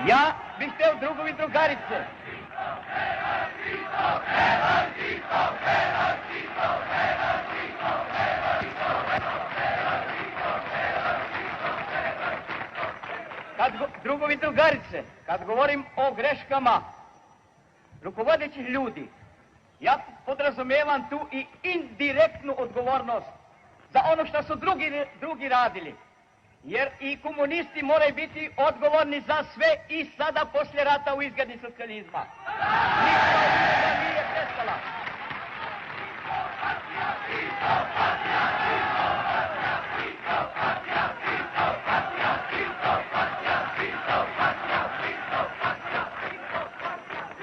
Ja bih hteo drugovi i drugarice. Drugovi i drugarice, kad govorim o greškama rukovodećih ljudi, ja podrazumijevam tu i indirektnu odgovornost za ono što su drugi radili. Jer i komunisti moraju biti odgovorni za sve i sada poslije rata u izgradnji socijalizma. Nikada nije prestala.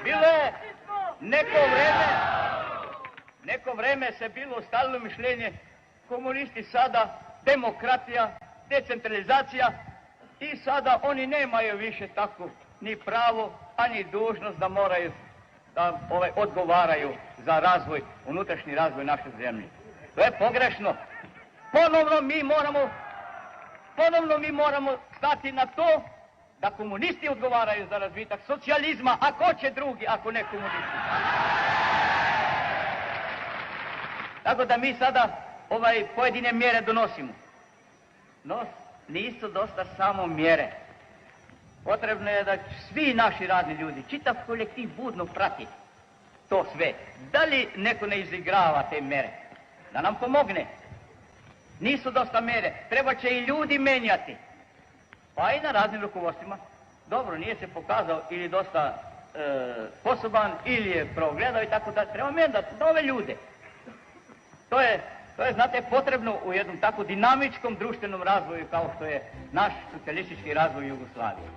Bilo je neko vreme se bilo stalno mišljenje komunisti sada demokratija, decentralizacija i sada oni nemaju više tako ni pravo, ani dužnost da moraju da odgovaraju za razvoj, unutrašnji razvoj naše zemlje. To je pogrešno. Ponovno mi moramo stati na to da komunisti odgovaraju za razvitak socijalizma, a ko će drugi ako ne komunisti? Tako da mi sada pojedine mjere donosimo. No, nisu dosta samo mjere. Potrebno je da svi naši radni ljudi, čitav kolektiv budno prati to sve. Da li neko ne izigrava te mjere? Da nam pomogne. Nisu dosta mjere. Treba će i ljudi menjati. Pa i na raznim rukovodstvima. Dobro, nije se pokazao ili dosta sposoban ili je progledao i tako da treba menjati nove ljude. To je, znate, potrebno u jednom tako dinamičkom društvenom razvoju kao što je naš socijalistički razvoj Jugoslavije.